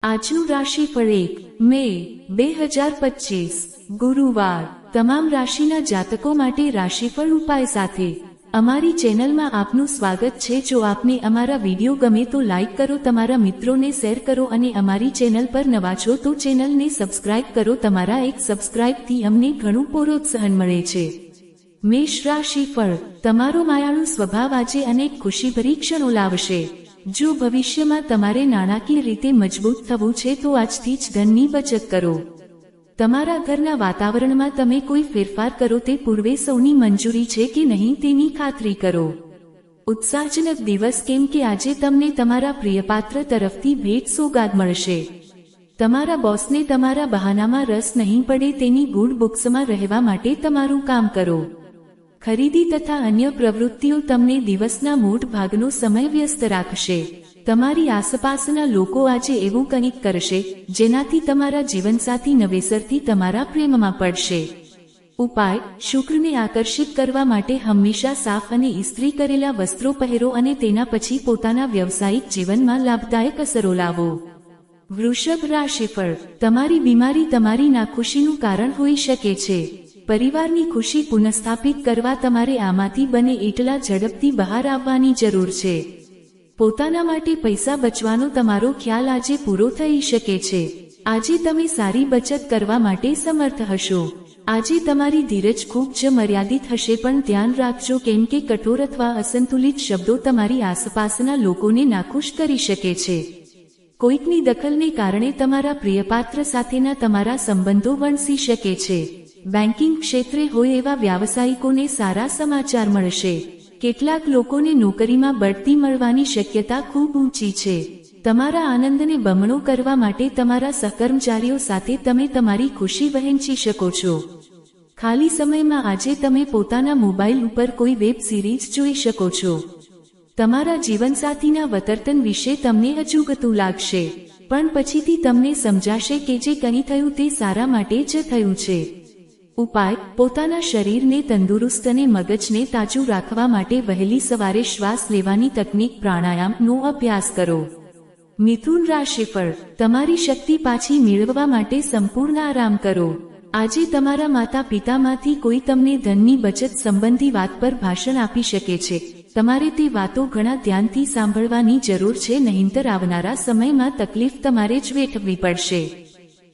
આજનું રાશિફળ 1 મે 2025 ગુરુવાર તમામ રાશિના જાતકો માટે રાશિફળ ઉપાય સાથે અમારી ચેનલમાં આપનું સ્વાગત છે। જો આપને અમારા વિડીયો ગમે તો લાઈક કરો, તમારા મિત્રોને શેર કરો અને અમારી ચેનલ પર નવા છો તો ચેનલને સબસ્ક્રાઇબ કરો। તમારા એક સબસ્ક્રાઇબથી અમને ઘણું પ્રોત્સાહન મળે છે। મેષ રાશિફળ તમારો માયાળુ સ્વભાવ આજે અનેક ખુશીભરી ક્ષણો લાવશે। જો ભવિષ્યમાં તમારે નાણાકીય રીતે મજબૂત થવું છે તો આજથી જ ધનની બચત કરો। તમારા ઘરના વાતાવરણમાં તમે કોઈ ફેરફાર કરો તે પૂર્વે સૌની મંજૂરી છે કે નહીં તેની ખાતરી કરો। ઉત્સાહજનક દિવસ કેમ કે આજે તમને તમારા પ્રિયપાત્ર તરફથી ભેટ સોગાદ મળશે। તમારા બોસને તમારા બહાનામાં રસ નહીં પડે તેની ગુડ બુક્સમાં રહેવા માટે તમારું કામ કરો। ખરીદી તથા અન્ય પ્રવૃત્તિઓ તમને દિવસના મોટ ભાગનો સમય વ્યસ્ત રાખશે। તમારી આસપાસના લોકો આજે એવું કંઈક કરશે જેનાથી તમારા જીવનસાથી નવેસરથી તમારા પ્રેમમાં પડશે। ઉપાય: શુક્રને આકર્ષિત કરવા માટે હંમેશા સાફ અને ઇસ્ત્રી કરેલા વસ્ત્રો પહેરો અને તેના પછી પોતાના વ્યવસાયિક જીવનમાં લાભદાયક અસરો લાવો। વૃષભ રાશિફળ તમારી બીમારી તમારી નાખુશીનું કારણ હોઈ શકે છે। પરિવારની ખુશી પુનઃસ્થાપિત કરવા તમારે આમાંથી બને એટલા ઝડપથી બહાર આવવાની જરૂર છે। પોતાના માટે પૈસા બચવાનો તમારો ખ્યાલ આજે પૂરો થઈ શકે છે। આજે તમે સારી બચત કરવા માટે સમર્થ હશો। આજે તમારી ધીરજ ખૂબ જ મર્યાદિત હશે, પણ ધ્યાન રાખજો કેમ કે કઠોર અથવા અસંતુલિત શબ્દો તમારી આસપાસના લોકોને નાખુશ કરી શકે છે। કોઈકની દખલને કારણે તમારા પ્રિયપાત્ર સાથેના તમારા સંબંધો વણસી શકે છે। બેન્કિંગ ક્ષેત્રે હોય એવા વ્યાવસાયિકોને સારા સમાચાર મળશે। કેટલાક લોકોને નોકરીમાં બઢતી મળવાની શક્યતા ખૂબ ઊંચી છે। તમારા આનંદને બમણો કરવા માટે તમારા સહકર્મચારીઓ સાથે તમે તમારી ખુશી વહેંચી શકો છો। ખાલી સમયમાં આજે તમે પોતાના મોબાઈલ ઉપર કોઈ વેબ સિરીઝ જોઈ શકો છો। તમારા જીવનસાથીના વર્તન વિશે તમને અજુગતું લાગશે, પણ પછીથી તમને સમજાશે કે જે કંઈ થયું તે સારા માટે જ થયું છે। ઉપાય: પોતાના શરીરને તંદુરસ્ત અને મગજને તાજું રાખવા માટે વહેલી સવારે શ્વાસ લેવાની તકનીક પ્રાણાયામનો અભ્યાસ કરો। મિથુન રાશિફળ તમારી શક્તિ પાછી મેળવવા માટે સંપૂર્ણ આરામ કરો। આજે તમારા માતા પિતામાંથી કોઈ તમને ધનની બચત સંબંધી વાત પર ભાષણ આપી શકે છે। તમારે તે વાતો ઘણા ધ્યાનથી સાંભળવાની જરૂર છે, નહીંતર આવનારા સમયમાં તકલીફ તમારે જ વેઠવવી પડશે।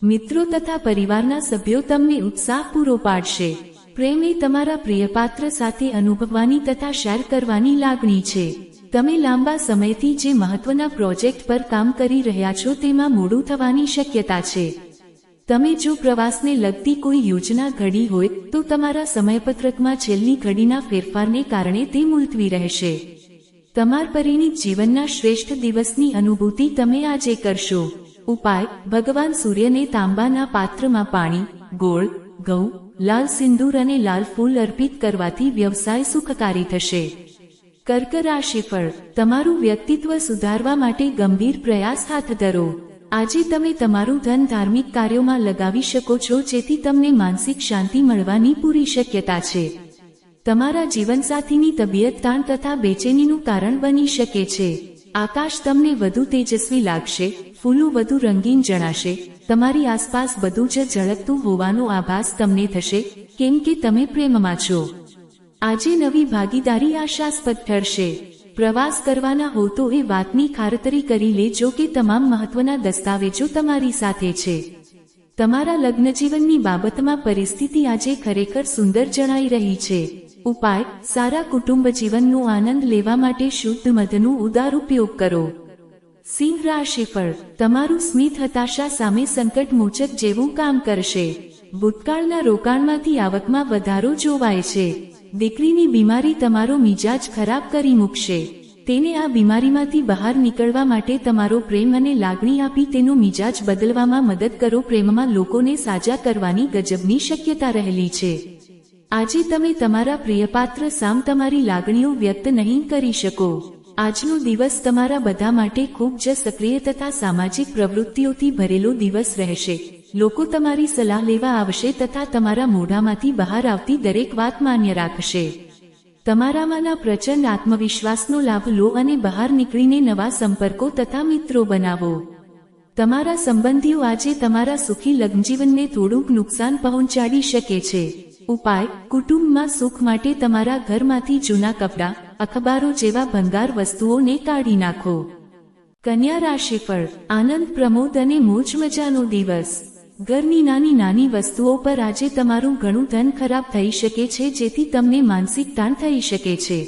મિત્રો તથા પરિવારના સભ્યો તમને ઉત્સાહ પૂરો પાડશે। પ્રેમ એ તમારા પ્રિયપાત્ર સાથે અનુભવવાની તથા શેર કરવાની લાગણી છે। તમે લાંબા સમયથી જે મહત્વના પ્રોજેક્ટ પર કામ કરી રહ્યા છો તેમાં મોડું થવાની શક્યતા છે। તમે જો પ્રવાસને લગતી કોઈ યોજના ઘડી હોય તો તમારા સમયપત્રકમાં છેલ્લી ઘડીના ફેરફારને કારણે તે મુલતવી રહેશે। તમારા પરિણીત જીવનના શ્રેષ્ઠ દિવસની અનુભૂતિ તમે આજે કરશો। ઉપાય: ભગવાન સૂર્યને તાંબાના પાત્રમાં પાણી, ગોળ, ઘઉં, લાલ સિંદૂર અને લાલ ફૂલ અર્પિત કરવાથી વ્યવસાય સુખકારી થશે। કર્ક રાશિફળ તમારું વ્યક્તિત્વ સુધારવા માટે ગંભીર પ્રયાસ હાથ ધરો। આજે તમે તમારું ધન ધાર્મિક કાર્યોમાં લગાવી શકો છો, જેથી તમને માનસિક શાંતિ મળવાની પૂરી શક્યતા છે। તમારા જીવનસાથીની તબિયત તાણ તથા બેચેનીનું કારણ બની શકે છે। આકાશ તમને વધુ તેજસ્વી લાગશે, ફૂલો વધુ રંગીન જણાશે, તમારી આસપાસ બધું જ ઝળકતું હોવાનો આભાસ તમને થશે કેમ કે તમે પ્રેમમાં છો। આજે નવી ભાગીદારી આશાસ્પદ ઠરશે। પ્રવાસ કરવાના હો તો એ વાતની ખાતરી કરી લેજો કે તમામ મહત્વના દસ્તાવેજો તમારી સાથે છે। તમારા લગ્નજીવનની બાબતમાં પરિસ્થિતિ આજે ખરેખર સુંદર જણાઈ રહી છે। ઉપાય: સારા કુટુંબ જીવનનો આનંદ લેવા માટે શુદ્ધ મધનો ઉદાર ઉપયોગ કરો। સિંહ રાશિફળ તમારું સ્મિત હતાશા સામે સંકટમોચક જેવું કામ કરશે। ભૂતકાળના રોકાણમાંથી આવકમાં વધારો જોવાય છે। દીકરીની બીમારી તમારો મિજાજ ખરાબ કરી મૂકશે। તેને આ બીમારીમાંથી બહાર નીકળવા માટે તમારો પ્રેમ અને લાગણી આપી તેનો મિજાજ બદલવામાં મદદ કરો। પ્રેમમાં લોકોને સાજા કરવાની ગજબની શક્યતા રહેલી છે। આજે તમે તમારા પ્રિયપાત્ર સામે તમારી લાગણીઓ વ્યક્ત નહીં કરી શકો। આજનો દિવસ તમારા બધા માટે ખૂબ જ સક્રિય તથા સામાજિક પ્રવૃત્તિઓથી ભરેલો દિવસ રહેશે। લોકો તમારી સલાહ લેવા આવશે તથા તમારા મોઢામાંથી બહાર આવતી દરેક વાત માન્ય રાખશે। તમારામાંના પ્રચંડ આત્મવિશ્વાસનો લાભ લો અને બહાર નીકળીને નવા સંપર્કો તથા મિત્રો બનાવો। તમારા સંબંધીઓ આજે તમારા સુખી લગ્નજીવનને થોડુંક નુકસાન પહોંચાડી શકે છે. ઉપાય: કુટુંબમાં સુખ માટે તમારા ઘરમાંથી જૂના કપડાં, અખબારો જેવા ભંગાર વસ્તુઓને કાઢી નાખો. કન્યા રાશિફળ: આનંદ, પ્રમોદ અને મોજ મજાનો દિવસ. ઘરની નાની નાની વસ્તુઓ પર આજે તમારું ઘણું ધન ખરાબ થઈ શકે છે, જેથી તમને માનસિક તાણ થઈ શકે છે.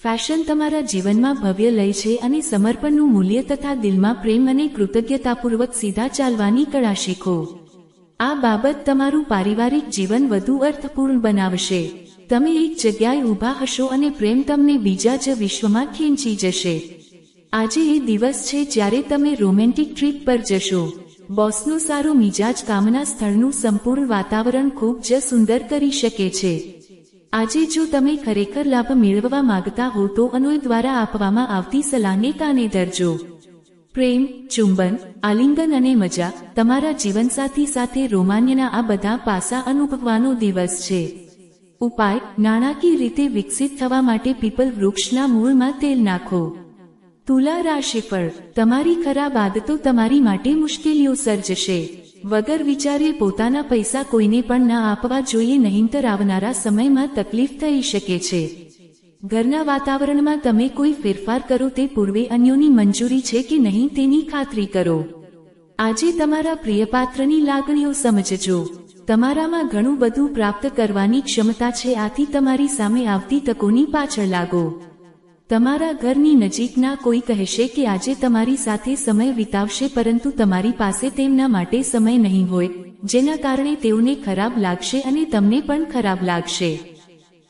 ફેશન તમારા જીવનમાં ભવ્ય લય છે અને સમર્પણનું મૂલ્ય તથા દિલમાં પ્રેમ અને કૃતજ્ઞતાપૂર્વક સીધા ચાલવાની કળા શીખો. આ બાબત તમારું પારિવારિક જીવન વધુ અર્થપૂર્ણ બનાવશે. તમે એક જગ્યાએ ઊભા હશો અને પ્રેમ તમને બીજા જ વિશ્વમાં ખેંચી જશે. આજે એ દિવસ છે જ્યારે તમે રોમેન્ટિક ટ્રીપ પર જશો. બોસનો સારો મિજાજ કામના સ્થળનું સંપૂર્ણ વાતાવરણ ખૂબ જ સુંદર કરી શકે છે. આજે જો તમે ખરેખર લાભ મેળવવા માંગતા હો તો અન્યો દ્વારા આપવામાં આવતી સલાહને કાને ધરજો. પ્રેમ, ચુંબન, આલિંગન અને મજા, તમારા જીવનસાથી સાથે રોમાન્યના આ બધા પાસા અનુભવવાનો દિવસ છે. ઉપાય: નાણાકીય રીતે વિકસિત થવા માટે પીપલ વૃક્ષના મૂળમાં તેલ નાખો. તુલા રાશિફળ: તમારી ખરાબ આદતો તમારી માટે મુશ્કેલીઓ સર્જશે. વગર વિચારે પોતાના પૈસા કોઈને પણ ના આપવા જોઈએ, નહીંતર આવનારા સમયમાં તકલીફ થઈ શકે છે. ઘરના વાતાવરણમાં તમે કોઈ ફેરફાર કરો તે પૂર્વે અન્યોની મંજૂરી છે કે નહીં તેની ખાતરી કરો. આજે તમારા પ્રિયપાત્રની લાગણીઓ સમજજો. તમારામાં ઘણું બધું પ્રાપ્ત કરવાની ક્ષમતા છે, આથી તમારી સામે આવતી તકોની પાછળ લાગો. તમારા ઘરની નજીકના કોઈ કહેશે કે આજે તમારી સાથે સમય વિતાવશે, પરંતુ તમારી પાસે તેમના માટે સમય નહીં હોય, જેના કારણે તેઓને ખરાબ લાગશે અને તમને પણ ખરાબ લાગશે.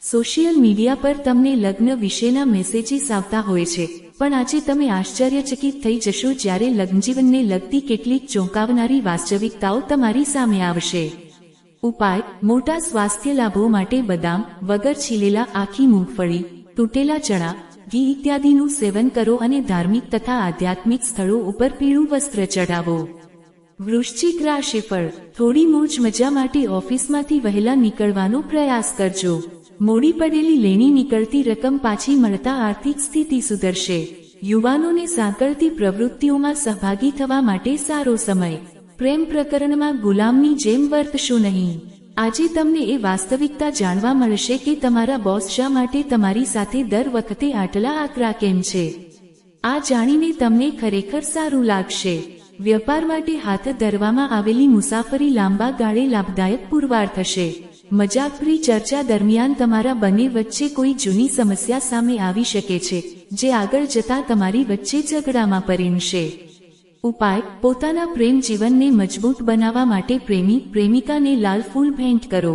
સોશિયલ મીડિયા પર તમને લગ્ન વિશેના મેસેજીસ આવતા હોય છે, પણ આજે તમે આશ્ચર્યચકિત થઈ જશો જ્યારે લગ્નજીવનને લગતી કેટલીક ચોંકાવનારી વાસ્તવિકતાઓ તમારી સામે આવશે. ઉપાય: મોટા સ્વાસ્થ્ય લાભો માટે બદામ, વગર છીલેલા આખી મૂંગફળી, તૂટેલા ચણા, ઘી ઇત્યાદિનું સેવન કરો અને ધાર્મિક તથા આધ્યાત્મિક સ્થળો ઉપર પીળું વસ્ત્ર ચઢાવો. વૃશ્ચિક રાશિફળ: થોડી મોજ મજા માટે ઓફિસમાંથી વહેલા નીકળવાનો પ્રયાસ કરજો. મોડી પડેલી લેણી નીકળતી રકમ પાછી મળતા આર્થિક સ્થિતિ સુધરશે. યુવાનોને સાંકળતી પ્રવૃત્તિઓમાં સહભાગી થવા માટે સારો સમય. પ્રેમ પ્રકરણમાં ગુલામની જેમ વર્તશો નહીં. આજે તમને એ વાસ્તવિકતા જાણવા મળશે કે તમારા બોસ શા માટે તમારી સાથે દર વખતે આટલા આકરા કેમ છે. આ જાણીને તમને ખરેખર સારું લાગશે. વ્યાપાર માટે હાથ ધરવામાં આવેલી મુસાફરી લાંબા ગાળે લાભદાયક પુરવાર થશે. મજાકભરી ચર્ચા દરમિયાન તમારા બંને વચ્ચે કોઈ જૂની સમસ્યા સામે આવી શકે છે, જે આગળ જતા તમારી વચ્ચે ઝઘડામાં પરિણશે. ઉપાય: પોતાના પ્રેમ જીવનને મજબૂત બનાવવા માટે પ્રેમિકાને લાલ ફૂલ ભેટ કરો.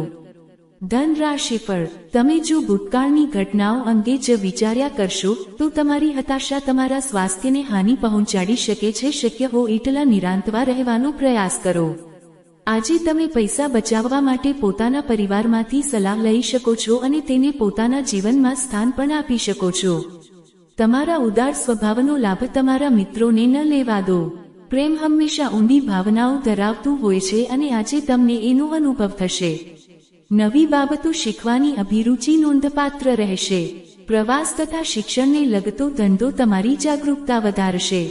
ધન રાશિફળ: તમે જો ભૂતકાળની ઘટનાઓ અંગે જ વિચાર્યા કરશો તો તમારી હતાશા તમારા સ્વાસ્થ્યને હાનિ પહોંચાડી શકે છે. શક્ય હો એટલા નિરાંતવા રહેવાનો પ્રયાસ કરો. આજે તમે પૈસા બચાવવા માટે પોતાના પરિવારમાંથી સલાહ લઈ શકો છો અને તેને પોતાના જીવનમાં સ્થાન પણ આપી શકો છો. તમારા ઉદાર સ્વભાવનો લાભ તમારા મિત્રોને ન લેવા દો. પ્રેમ હંમેશા ઊંડી ભાવનાઓ ધરાવતું હોય છે અને આજે તમને એનો અનુભવ થશે. નવી બાબતો શીખવાની અભિરુચિ નોંધપાત્ર રહેશે. પ્રવાસ તથા શિક્ષણને લગતો ધંધો તમારી જાગૃતતા વધારશે.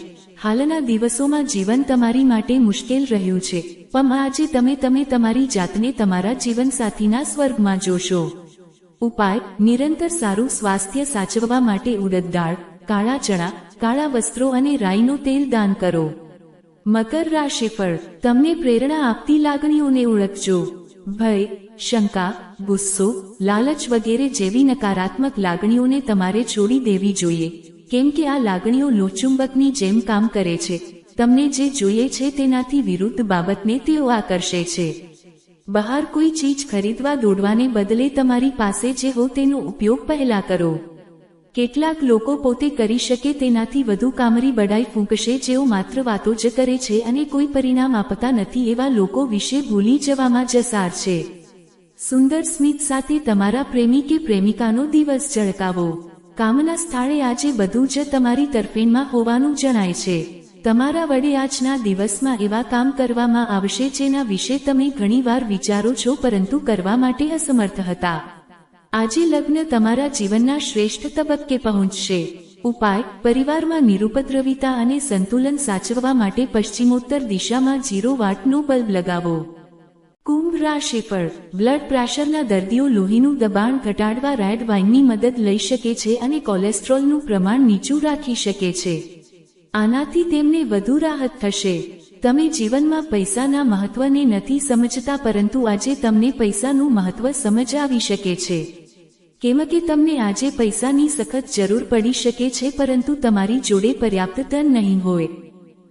હાલના દિવસોમાં જીવન તમારી માટે મુશ્કેલ રહ્યું છે, પણ આજે તમે તમારી જાતને તમારા જીવનસાથીના સ્વર્ગમાં જોશો. ઉપાય: નિરંતર સારું સ્વાસ્થ્ય સાચવવા માટે ઉડદ દાળ, કાળા ચણા, કાળા વસ્ત્રો અને રાઈનું તેલ દાન કરો. મકર રાશિફળ: તમને પ્રેરણા આપતી લાગણીઓને ઓળખજો. ભય, શંકા, ગુસ્સો, લાલચ વગેરે જેવી નકારાત્મક લાગણીઓને તમારે છોડી દેવી જોઈએ, કેમ કે આ લાગણીઓ લોહચુંબકની જેમ કામ કરે છે. તમને જે જોઈએ છે તેનાથી વિરુદ્ધ બાબતને તેઓ આકર્ષે છે. બહાર કોઈ ચીજ ખરીદવા દોડવાને બદલે તમારી પાસે જે હો તેનો ઉપયોગ પહેલા કરો. કેટલાક લોકો પોતે કરી શકે તેનાથી વધુ કામરી બડાઈ ફૂંકશે, જેઓ માત્ર વાતો જ કરે છે અને કોઈ પરિણામ આપતા નથી. એવા લોકો વિશે ભૂલી જવામાં જસાર છે. સુંદર સ્મિત સાથે તમારા પ્રેમી કે પ્રેમિકાનો દિવસ ઝળકાવો. કામના સ્થળે આજે બધું જ તમારી તરફેણમાં હોવાનું જણાય છે. તમારા વડે આજના દિવસમાં એવા કામ કરવામાં આવશે જેના વિશે તમે ઘણીવાર વિચારો છો પરંતુ કરવા માટે અસમર્થ હતા. આજે લગ્ન તમારા જીવનના શ્રેષ્ઠ તબક્કે પહોંચશે. ઉપાય: પરિવારમાં નિરુપદ્રવિતા અને સંતુલન સાચવવા માટે પશ્ચિમોત્તર દિશામાં 0 વોટનો બલ્બ લગાવો. કુંભ રાશિફળ: બ્લડ પ્રેશરના દર્દીઓ લોહીનું દબાણ ઘટાડવા રેડ વાઇનની મદદ લઈ શકે છે અને કોલેસ્ટ્રોલનું પ્રમાણ નીચું રાખી શકે છે. આનાથી તેમને વધુ રાહત થશે. તમે જીવનમાં પૈસાના મહત્વને નથી સમજતા, પરંતુ આજે તમને પૈસાનું મહત્વ સમજ આવી શકે છે. કેમ કે તમને આજે પૈસાની સખત જરૂર પડી શકે છે, પરંતુ તમારી જોડે પર્યાપ્ત ધન નહીં હોય.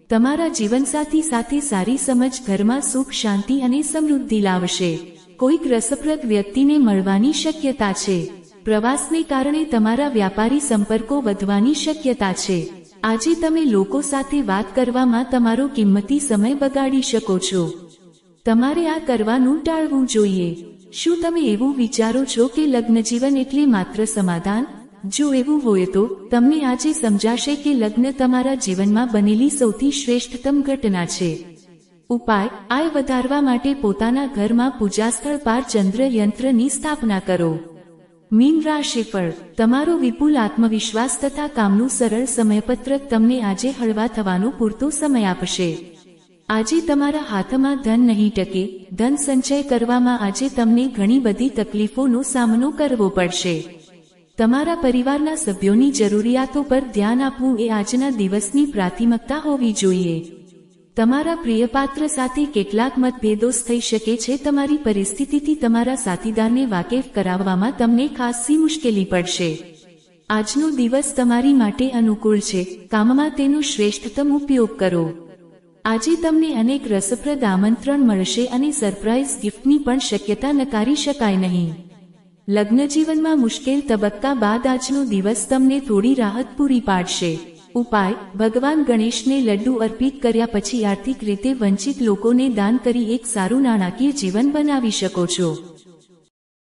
તમારા જીવનસાથી સાથે સારી સમજ ઘરમાં સુખ, શાંતિ અને સમૃદ્ધિ લાવશે. કોઈક રસપ્રદ વ્યક્તિને મળવાની શક્યતા છે. પ્રવાસને કારણે તમારા વ્યાપારી સંપર્કો વધવાની શક્યતા છે. આજે તમે લોકો સાથે વાત કરવામાં તમારો કિંમતી સમય બગાડી શકો છો. તમારે આ કરવાનું ટાળવું જોઈએ. શું તમે એવું વિચારો છો કે લગ્નજીવન એટલે માત્ર સમાધાન? જો એવું હોય તો તમને આજે સમજાશે કે લગ્ન તમારા જીવનમાં બનેલી સૌથી શ્રેષ્ઠતમ ઘટના છે. ઉપાય: આય વધારવા માટે પોતાના ઘરમાં પૂજાસ્થળ પર ચંદ્ર યંત્રની સ્થાપના કરો. મીન રાશિફળ: તમારો વિપુલ આત્મવિશ્વાસ તથા કામનું સરળ સમયપત્રક તમને આજે હળવા થવાનો પૂરતો સમય આપશે. આજે તમારા હાથમાં ધન નહીં ટકે. ધન સંચય કરવામાં આજે તમને ઘણી બધી તકલીફોનો સામનો કરવો પડશે. તમારા પરિવારના સભ્યોની જરૂરિયાતો પર ધ્યાન આપવું એ આજના દિવસની પ્રાથમિકતા હોવી જોઈએ. તમારા પ્રિયપાત્ર સાથે કેટલાક મતભેદો થઈ શકે છે. તમારી પરિસ્થિતિથી તમારા સાથીદારને વાકેફ કરાવવામાં તમને ખાસ્સી મુશ્કેલી પડશે. આજનો દિવસ તમારી માટે અનુકૂળ છે. કામમાં તેનો શ્રેષ્ઠતમ ઉપયોગ કરો. આજે તમને અનેક રસપ્રદ આમંત્રણ મળશે અને સરપ્રાઇઝ ગિફ્ટની પણ શક્યતા નકારી શકાય નહીં. લગ્નજીવનમાં મુશ્કેલ તબક્કા બાદ આજનો દિવસ તમને થોડી રાહત પૂરી પાડશે. ઉપાય: ભગવાન ગણેશને લડ્ડુ અર્પિત કર્યા પછી આર્થિક રીતે વંચિત લોકોને દાન કરી એક સારું નાણાકીય જીવન બનાવી શકો છો.